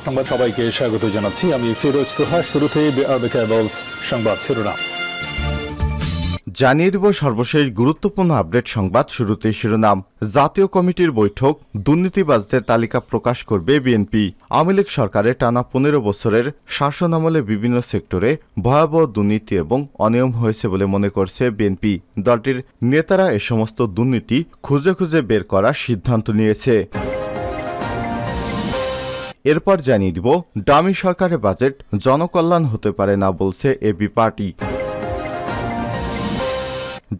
সংবাদ সবাইকে স্বাগত জানাচ্ছি। আমি ফিরোজ তোহা। শুরুতে সংবাদ শিরোনাম জানিয়ে দেব সর্বশেষ গুরুত্বপূর্ণ আপডেট সংবাদ। শুরুতেই শিরোনাম। জাতীয় কমিটির বৈঠক, দুর্নীতিবাজদের তালিকা প্রকাশ করবে বিএনপি। আওয়ামী লীগ সরকারের টানা 15 বছরের শাসনামলে বিভিন্ন সেক্টরে ভয়াবহ দুর্নীতি এবং অনিয়ম হয়েছে বলে মনে করছে বিএনপি। দলটির নেতারা এ সমস্ত দুর্নীতি খুঁজে খুঁজে বের করার সিদ্ধান্ত নিয়েছে। এরপর জানিয়ে দিব ডামি সরকারের বাজেট জনকল্যাণ হতে পারে না বলছে এবি পার্টি।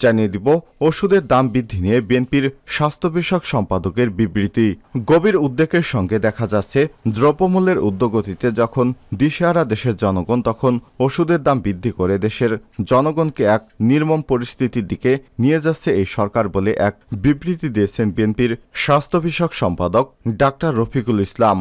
জানিয়ে দিব ওষুধের দাম বৃদ্ধি নিয়ে বিএনপির স্বাস্থ্য বিষয়ক সম্পাদকের বিবৃতি। গভীর উদ্বেগের সঙ্গে দেখা যাচ্ছে দ্রব্যমূল্যের ঊর্ধ্বগতিতে যখন দিশেহারা দেশের জনগণ, তখন ওষুধের দাম বৃদ্ধি করে দেশের জনগণকে এক নির্মম পরিস্থিতির দিকে নিয়ে যাচ্ছে এই সরকার বলে এক বিবৃতি দিয়েছেন বিএনপির স্বাস্থ্য বিষয়ক সম্পাদক ডাক্তার রফিকুল ইসলাম।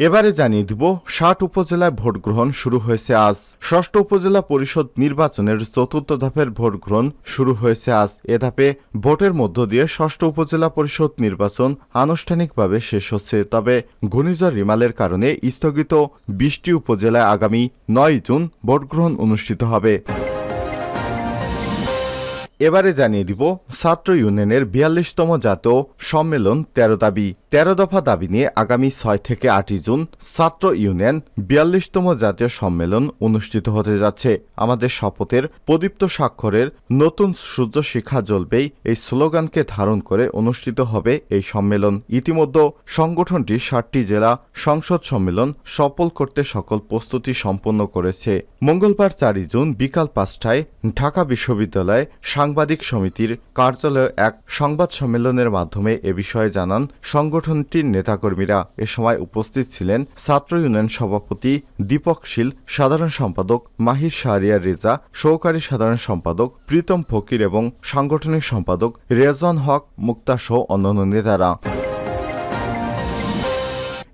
এবারে জানিয়ে দিব 60 উপজেলায় ভোট গ্রহণ শুরু হয়েছে আজ। ষষ্ঠ উপজেলা পরিষদ নির্বাচনের চতুর্থ ধাপের ভোট গ্রহণ শুরু হয়েছে আজ। এ ধাপে ভোটের মধ্য দিয়ে ষষ্ঠ উপজেলা পরিষদ নির্বাচন আনুষ্ঠানিকভাবে শেষ হচ্ছে। তবে ঘূর্ণিঝড় রিমালের কারণে স্থগিত 20টি উপজেলায় আগামী 9 জুন ভোট গ্রহণ অনুষ্ঠিত হবে। এবারে জানিয়ে দিব ছাত্র ইউনিয়নের 42তম জাতীয় সম্মেলন 13 দাবি। 13 দফা দাবি নিয়ে আগামী 6 থেকে 8 জুন ছাত্র ইউনিয়ন 42তম জাতীয় সম্মেলন অনুষ্ঠিত হতে যাচ্ছে। আমাদের শপথের প্রদীপ্ত স্বাক্ষরের নতুন সূর্য শিখা জ্বলবেই এই স্লোগানকে ধারণ করে অনুষ্ঠিত হবে এই সম্মেলন। ইতিমধ্যে সংগঠনটি 7টি জেলা সংসদ সম্মেলন সফল করতে সকল প্রস্তুতি সম্পন্ন করেছে। মঙ্গলবার 4 জুন বিকাল 5টায় ঢাকা বিশ্ববিদ্যালয়ে সাংবাদিক সমিতির কার্যালয়ে এক সংবাদ সম্মেলনের মাধ্যমে এ বিষয়ে জানান সংগঠনটির নেতাকর্মীরা। এ সময় উপস্থিত ছিলেন ছাত্র ইউনিয়ন সভাপতি দীপক শীল, সাধারণ সম্পাদক মাহির শাহরিয়ার রেজা, সহকারী সাধারণ সম্পাদক প্রীতম ফকির এবং সাংগঠনিক সম্পাদক রেজওয়ান হক মুক্তা সহ অন্যান্য নেতারা।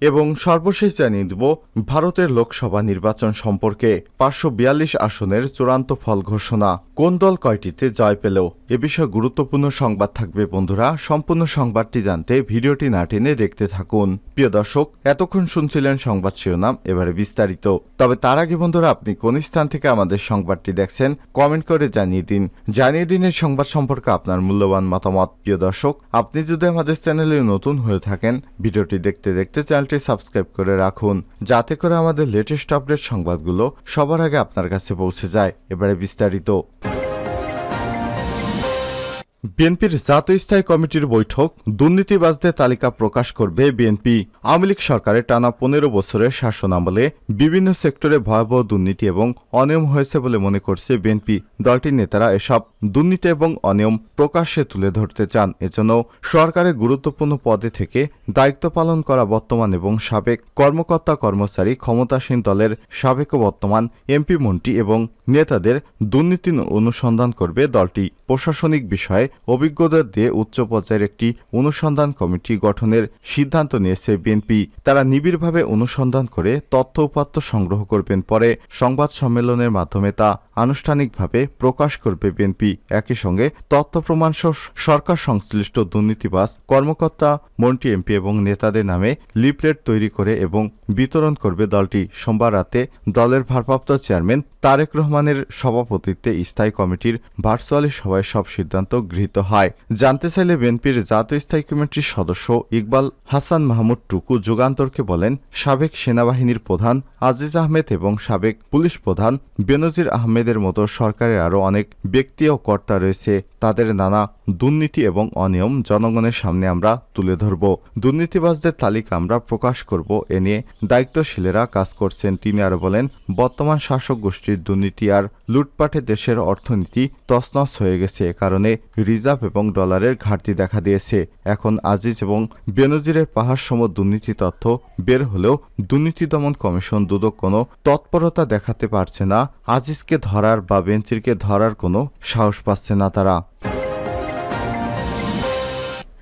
এবং সর্বশেষ জানিয়ে দেব ভারতের লোকসভা নির্বাচন সম্পর্কে। 542 আসনের চূড়ান্ত ফল ঘোষণা। কোন দল কয়টিতে জয় পেল, এ বিষয়ে গুরুত্বপূর্ণ সংবাদ থাকবে বন্ধুরা। সম্পূর্ণ সংবাদটি জানতে ভিডিওটি না টেনে দেখতে থাকুন। প্রিয় দর্শক, এতক্ষণ শুনছিলেন সংবাদ শিরোনাম, এবারে বিস্তারিত। তবে তার আগে বন্ধুরা, আপনি কোন স্থান থেকে আমাদের সংবাদটি দেখছেন কমেন্ট করে জানিয়ে দিন। এই সংবাদ সম্পর্কে আপনার মূল্যবান মতামত। প্রিয় দর্শক, আপনি যদি আমাদের চ্যানেলে নতুন হয়ে থাকেন, ভিডিওটি দেখতে দেখতে চ্যানেলটি সাবস্ক্রাইব করে রাখুন, যাতে করে আমাদের লেটেস্ট আপডেট সংবাদগুলো সবার আগে আপনার কাছে পৌঁছে যায়। এবারে বিস্তারিত। বিএনপির জাতীয় স্থায়ী কমিটির বৈঠক, দুর্নীতিবাজদের তালিকা প্রকাশ করবে বিএনপি। আওয়ামী লীগ সরকারের টানা 15 বছরের শাসনামলে বিভিন্ন সেক্টরে ভয়াবহ দুর্নীতি এবং অনিয়ম হয়েছে বলে মনে করছে বিএনপি। দলটির নেতারা এসব দুর্নীতি এবং অনিয়ম প্রকাশ্যে তুলে ধরতে চান। এজন্য সরকারের গুরুত্বপূর্ণ পদে থেকে দায়িত্ব পালন করা বর্তমান এবং সাবেক কর্মকর্তা কর্মচারী, ক্ষমতাসীন দলের সাবেক ও বর্তমান এমপি মন্ত্রী এবং নেতাদের দুর্নীতি অনুসন্ধান করবে দলটি। প্রশাসনিক বিষয়ে অভিজ্ঞতা দিয়ে উচ্চ পর্যায়ের একটি অনুসন্ধান কমিটি গঠনের সিদ্ধান্ত নিয়েছে বিএনপি। তারা নিবিড়ভাবে অনুসন্ধান করে তথ্য উপাত্ত সংগ্রহ করবেন, পরে সংবাদ সম্মেলনের মাধ্যমে তা আনুষ্ঠানিকভাবে প্রকাশ করবে বিএনপি। একই সঙ্গে তথ্য প্রমাণ সরকার সংশ্লিষ্ট দুর্নীতিবাজ কর্মকর্তা, মন্ত্রী, এমপি এবং নেতাদের নামে লিফলেট তৈরি করে এবং বিতরণ করবে দলটি। সোমবার রাতে দলের ভারপ্রাপ্ত চেয়ারম্যান তারেক রহমানের সভাপতিত্বে স্থায়ী কমিটির ভার্চুয়ালি সভায় সব সিদ্ধান্ত গৃহীত হয়। জানতে চাইলে বিএনপির জাতীয় স্থায়ী কমিটির সদস্য ইকবাল হাসান মাহমুদ টুকু যুগান্তরকে বলেন, সাবেক সেনাবাহিনীর প্রধান আজিজ আহমেদ এবং সাবেক পুলিশ প্রধান বেনজির আহমেদের মতো সরকারের আরও অনেক ব্যক্তি ও কর্তা রয়েছে। তাদের নানা দুর্নীতি এবং অনিয়ম জনগণের সামনে আমরা তুলে ধরব। দুর্নীতিবাজদের তালিকা আমরা প্রকাশ করব, এ নিয়ে দায়িত্বশীলেরা কাজ করছেন। তিনি আরও বলেন, বর্তমান শাসক গোষ্ঠীর দুর্নীতি আর লুটপাটে দেশের অর্থনীতি তছনছ হয়ে গেছে। এ কারণে রিজার্ভ এবং ডলারের ঘাটতি দেখা দিয়েছে। এখন আজিজ এবং বেনজিরের পাহাড়সম দুর্নীতি তথ্য বের হলেও দুর্নীতি দমন কমিশন দুদক কোনো তৎপরতা দেখাতে পারছে না। আজিজকে ধরার বা বেনজিরকে ধরার কোনো সাহস পাচ্ছে না তারা।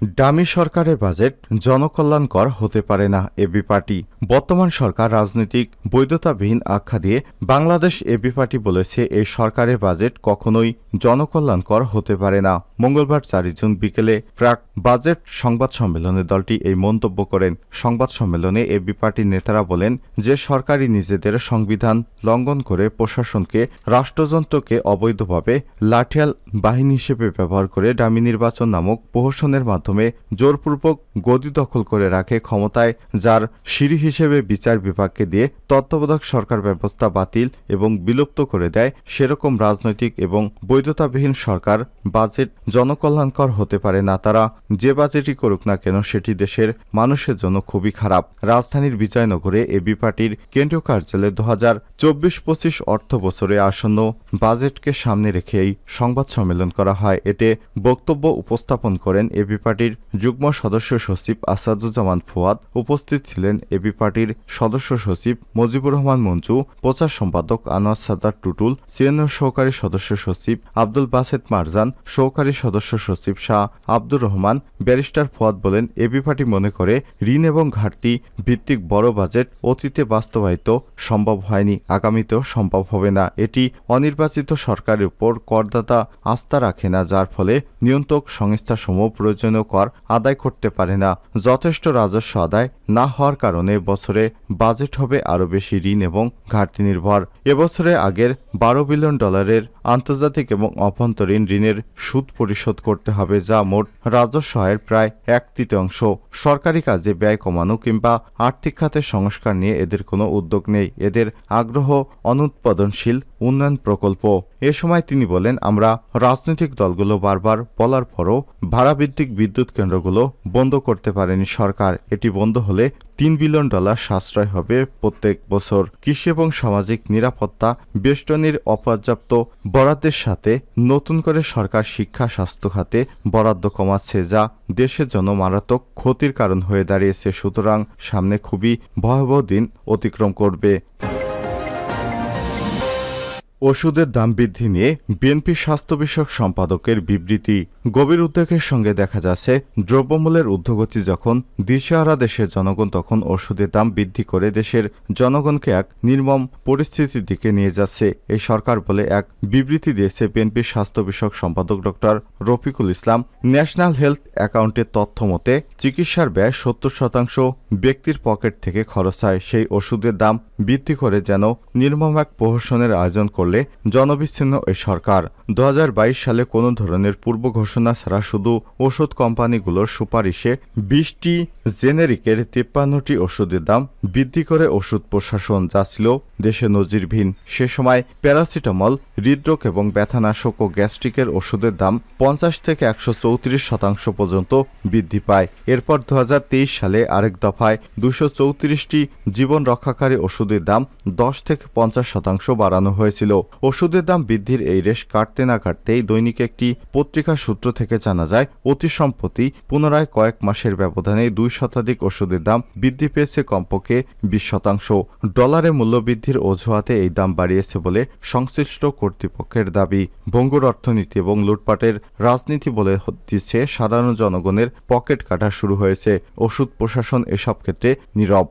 ডামি সরকারের বাজেট জনকল্যাণকর হতে পারে না, এবি পার্টি। বর্তমান সরকার রাজনৈতিক বৈধতাবিহীন আখ্যা দিয়ে বাংলাদেশ এবি পার্টি বলেছে, এই সরকারের বাজেট কখনোই জনকল্যাণকর হতে পারে না। মঙ্গলবার 4 জুন বিকেলে প্রাক বাজেট সংবাদ সম্মেলনে দলটি এই মন্তব্য করেন। সংবাদ সম্মেলনে এবি পার্টির নেতারা বলেন যে সরকারই নিজেদের সংবিধান লঙ্ঘন করে প্রশাসনকে, রাষ্ট্রযন্ত্রকে অবৈধভাবে লাঠিয়াল বাহিনী হিসেবে ব্যবহার করে ডামি নির্বাচন নামক প্রহসনের মাধ্যমে জোরপূর্বক গদি দখল করে রাখে ক্ষমতায়, যার সিঁড়ি হিসেবে বিচার বিভাগকে দিয়ে তত্ত্বাবধায়ক সরকার ব্যবস্থা বাতিল এবং বিলুপ্ত করে দেয়। সেরকম রাজনৈতিক এবং বৈধতাবিহীন সরকার বাজেট জনকল্যাণকর হতে পারে না। তারা যে বাজেটই করুক না কেন সেটি দেশের মানুষের জন্য খুবই খারাপ। রাজধানীর বিজয়নগরে এবি পার্টির কেন্দ্রীয় কার্যালয়ে 2024-25 অর্থ বছরে আসন্ন বাজেটকে সামনে রেখে এই সংবাদ সম্মেলন করা হয়। এতে বক্তব্য উপস্থাপন করেন এবি পার্টির যুগ্ম সদস্য সচিব আসাদুজ্জামান ফুয়াদ। উপস্থিত ছিলেন এবি পার্টির সদস্য সচিব মুজিবুর রহমান মঞ্জু, প্রচার সম্পাদক আনোয়ার সাদাত টুটুল, সিএনও সহকারী সদস্য সচিব আব্দুল বাসেত মারজান, সহকারী সদস্য সচিব শাহ আব্দুর রহমান। ব্যারিস্টার ফুয়াদ বলেন, এবি পার্টি মনে করে ঋণ এবং ঘাটতি ভিত্তিক বড় বাজেট অতীতে বাস্তবায়িত সম্ভব হয়নি, আগামীতেও সম্ভব হবে না। এটি অনির্বাচিত সরকারের উপর করদাতা আস্থা রাখে না, যার ফলে নিয়ন্ত্রক সংস্থাসমূহ প্রয়োজনীয় কর আদায় করতে পারে না। যথেষ্ট রাজস্ব আদায় না হওয়ার কারণে বছরে বাজেট হবে আরও বেশি ঋণ এবং ঘাটতি নির্ভর। এবছরে আগের $12 বিলিয়ন আন্তর্জাতিক এবং অভ্যন্তরীণ ঋণের সুদ পরিশোধ করতে হবে, যা মোট রাজস্ব আয়ের প্রায় 1/3। সরকারি কাজে ব্যয় কমানো কিংবা আর্থিক খাতের সংস্কার নিয়ে এদের কোনো উদ্যোগ নেই। এদের আগ্রহ অনুৎপাদনশীল উন্নয়ন প্রকল্প। এ সময় তিনি বলেন, আমরা রাজনৈতিক দলগুলো বারবার বলার পরও ভাড়াভিত্তিক বিদ্যুৎ কেন্দ্রগুলো বন্ধ করতে পারেনি সরকার। এটি বন্ধ হলে $3 বিলিয়ন সাশ্রয় হবে প্রত্যেক বছর। কৃষি এবং সামাজিক নিরাপত্তা বেষ্টনীর অপর্যাপ্ত বরাদ্দের সাথে নতুন করে সরকার শিক্ষা স্বাস্থ্য খাতে বরাদ্দ কমাচ্ছে, যা দেশের জন্য মারাত্মক ক্ষতির কারণ হয়ে দাঁড়িয়েছে। সুতরাং সামনে খুবই ভয়াবহ দিন অতিক্রম করবে। ওষুধের দাম বৃদ্ধি নিয়ে বিএনপি স্বাস্থ্য বিষয়ক সম্পাদকের বিবৃতি। গভীর উদ্বেগের সঙ্গে দেখা যাচ্ছে, দ্রব্যমূল্যের ঊর্ধ্বগতি যখন দিশেহারা দেশের জনগণ, তখন ওষুধের দাম বৃদ্ধি করে দেশের জনগণকে এক নির্মম পরিস্থিতির দিকে নিয়ে যাচ্ছে এই সরকার বলে এক বিবৃতি দিয়েছে বিএনপির স্বাস্থ্য বিষয়ক সম্পাদক doctor Rafiqul Islam. National health অ্যাকাউন্টের তথ্য মতে চিকিৎসার ব্যয় 70% ব্যক্তির পকেট থেকে খরচ হয়। সেই ওষুধের দাম বৃদ্ধি করে যেন নির্মম এক প্রহসনের আয়োজন করলে জনবিচ্ছিন্ন এই সরকার। 2022 সালে কোনো ধরনের পূর্ব ঘোষণা ছাড়া শুধু ওষুধ কোম্পানিগুলোর সুপারিশে 20টি জেনেরিকের 53টি ওষুধের দাম বৃদ্ধি করে ওষুধ প্রশাসন, যা ছিল দেশে নজিরবিহীন। সে সময় প্যারাসিটামল, হৃদরোগ এবং ব্যথানাশক ও গ্যাস্ট্রিকের ওষুধের দাম 50 থেকে 134% পর্যন্ত বৃদ্ধি পায়। এরপর 2023 সালে আরেক দফায় 234টি জীবন রক্ষাকারী ওষুধের দাম 10 থেকে 50% বাড়ানো হয়েছিল। ওষুধের দাম বৃদ্ধির এই রেশ কাটতে না কাটতেই দৈনিক একটি পত্রিকার সূত্র থেকে জানা যায়, অতি সম্প্রতি পুনরায় কয়েক মাসের ব্যবধানে 2 শতাধিক ওষুধের দাম বৃদ্ধি পেয়েছে কমপক্ষে 20%। ডলারের মূল্যবৃদ্ধির অজুহাতে এই দাম বাড়িয়েছে বলে সংশ্লিষ্ট কর্তৃপক্ষের দাবি। ভঙ্গুর অর্থনীতি এবং লুটপাটের রাজনীতি বলে দিচ্ছে সাধারণ জনগণের পকেট কাটা শুরু হয়েছে। ওষুধ প্রশাসন এসব ক্ষেত্রে নীরব।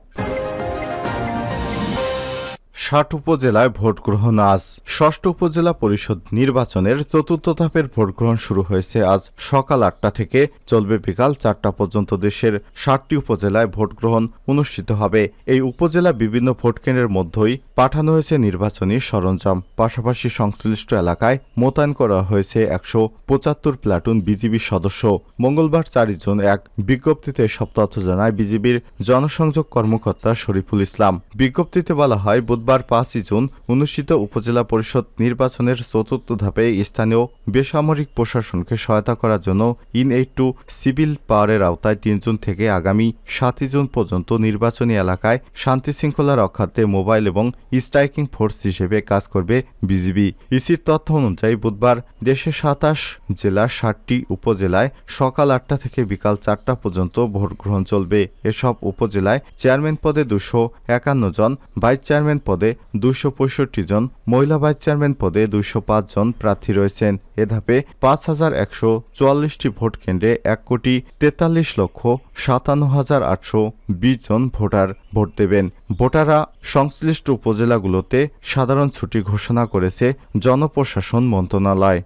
60 উপজেলায় ভোট গ্রহণ আজ। 6ষ্ঠ উপজেলা পরিষদ নির্বাচনের 4র্থ ধাপের ভোট গ্রহণ শুরু হয়েছে আজ সকাল 8টা থেকে, চলবে বিকাল 4টা পর্যন্ত। দেশের 60টি উপজেলায় ভোট গ্রহণ অনুষ্ঠিত হবে। এই উপজেলা বিভিন্ন ভোট কেন্দ্রের মধ্যেই পাঠানো হয়েছে নির্বাচনী সরঞ্জাম। পাশাপাশি সংশ্লিষ্ট এলাকায় মোতায়েন করা হয়েছে 175 প্লাটুন বিজিবি সদস্য। মঙ্গলবার 4 জুন এক বিজ্ঞপ্তিতে এসব তথ্য জানায় বিজিবির জনসংযোগ কর্মকর্তা শরীফুল ইসলাম। বিজ্ঞপ্তিতে বলা হয়, বুধবার 5 জুন অনুষ্ঠিত উপজেলা পরিষদ নির্বাচনের 4র্থ ধাপে স্থানীয় বেসামরিক প্রশাসনকে সহায়তা করার জন্য ইন-এইড টু সিভিল পাওয়ারের আওতায় 3 জুন থেকে আগামী 7 জুন পর্যন্ত নির্বাচনী এলাকায় শান্তিশৃঙ্খলা রক্ষার্থে মোবাইল এবং স্ট্রাইকিং ফোর্স হিসেবে কাজ করবে বিজিবি। ইসির তথ্য অনুযায়ী বুধবার দেশের 27 জেলার 60টি উপজেলায় সকাল 8টা থেকে বিকাল 4টা পর্যন্ত ভোট গ্রহণ চলবে। এসব উপজেলায় চেয়ারম্যান পদে 251 জন, ভাইস চেয়ারম্যান পদে পদে 265 জন, মহিলা ভাইস চেয়ারম্যান পদে 205 জন প্রার্থী রয়েছেন। এ ধাপে 5,144টি ভোট কেন্দ্রে 1,43,57,820 জন ভোটার ভোট দেবেন। ভোটাররা সংশ্লিষ্ট উপজেলাগুলোতে সাধারণ ছুটি ঘোষণা করেছে জনপ্রশাসন মন্ত্রণালয়।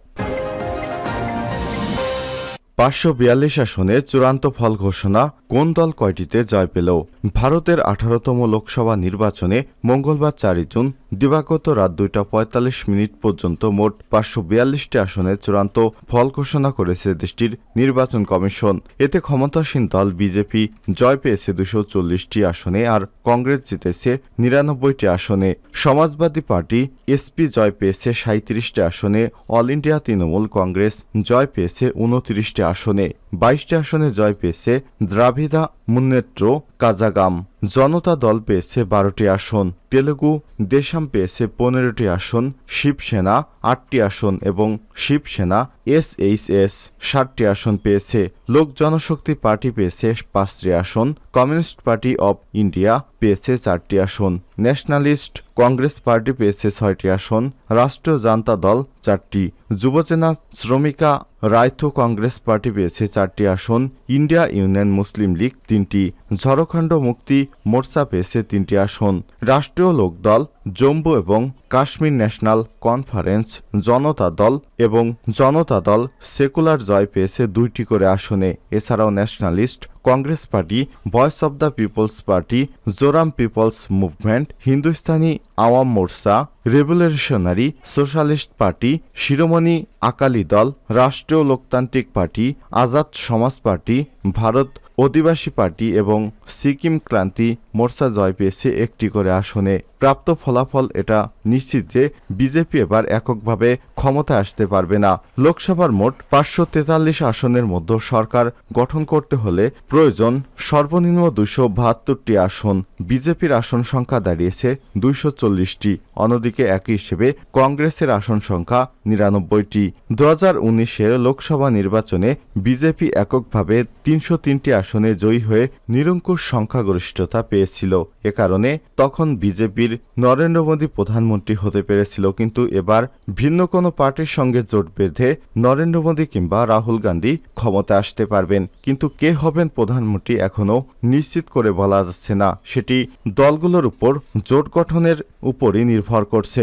542 আসনে চূড়ান্ত ফল ঘোষণা, কোন দল কয়টিতে জয় পেল? ভারতের 18তম লোকসভা নির্বাচনে মঙ্গলবার 4 জুন দিবাগত রাত 2:45 পর্যন্ত মোট 542টি আসনে চূড়ান্ত ফল ঘোষণা করেছে দেশটির নির্বাচন কমিশন। এতে ক্ষমতাসীন দল বিজেপি জয় পেয়েছে 240টি আসনে আর কংগ্রেস জিতেছে 99টি আসনে। সমাজবাদী পার্টি এসপি জয় পেয়েছে 37টি আসনে। অল ইন্ডিয়া তৃণমূল কংগ্রেস জয় পেয়েছে 29টি আসনে। 22টি আসনে জয় পেয়েছে দ্রাভিড়া মুন্নেত্র কাজাগাম। জনতা দল পেয়েছে 12টি আসন। তেলুগু দেশম পেয়েছে 15টি আসন। শিবসেনা 8টি আসন এবং শিবসেনা SHS 60টি আসন পেয়েছে। লোক জনশক্তি পার্টি পেয়েছে 5টি আসন। কমিউনিস্ট পার্টি অব ইন্ডিয়া পেয়েছে 4টি আসন। ন্যাশনালিস্ট কংগ্রেস পার্টি পেয়েছে 6টি আসন। রাষ্ট্রীয় জনতা দল 4টি। যুবসেনা শ্রমিকা রায়থ কংগ্রেস পার্টি পেয়েছে 4টি আসন। ইন্ডিয়া ইউনিয়ন মুসলিম লীগ 3টি। ঝাড়খণ্ড মুক্তি মোর্চা পেয়েছে 3টি আসন। রাষ্ট্রীয় লোকদল, জম্মু এবং কাশ্মীর ন্যাশনাল কনফারেন্স, জনতা দল এবং জনতা দল সেকুলার জয় পেয়েছে 2টি করে আসনে। এছাড়াও nationalist congress party, voice of the peoples party, Zoram peoples movement, Hindustani Awam Morcha, revolutionary socialist party, Shiromani Akali Dal, Rashtriya Loktantrik party, Azad সমাজ পার্টি, ভারত অধিবাসী পার্টি এবং সিকিম ক্রান্তি মোর্চা জয় পেয়েছে 1টি করে আসনে। প্রাপ্ত ফলাফল এটা নিশ্চিত যে বিজেপি এবার এককভাবে ক্ষমতায় আসতে পারবে না। লোকসভার মোট 543 আসনের মধ্যে সরকার গঠন করতে হলে প্রয়োজন সর্বনিম্ন 272টি আসন। বিজেপির আসন সংখ্যা দাঁড়িয়েছে 240টি। অন্যদিকে একই হিসেবে কংগ্রেসের আসন সংখ্যা 99টি। 2019-এর লোকসভা নির্বাচনে বিজেপি এককভাবে 303টি আসনে জয়ী হয়ে নিরঙ্কুশ সংখ্যাগরিষ্ঠতা পেয়েছিল। এ কারণে তখন বিজেপির নরেন্দ্র মোদী প্রধানমন্ত্রী হতে পেরেছিল। কিন্তু এবার ভিন্ন কোনো পার্টির সঙ্গে জোট বেঁধে নরেন্দ্র মোদী কিংবা রাহুল গান্ধী ক্ষমতায় আসতে পারবেন। কিন্তু কে হবেন প্রধানমন্ত্রী এখনও নিশ্চিত করে বলা যাচ্ছে না। সেটি দলগুলোর উপর জোট গঠনের উপরই নির্ভর করছে।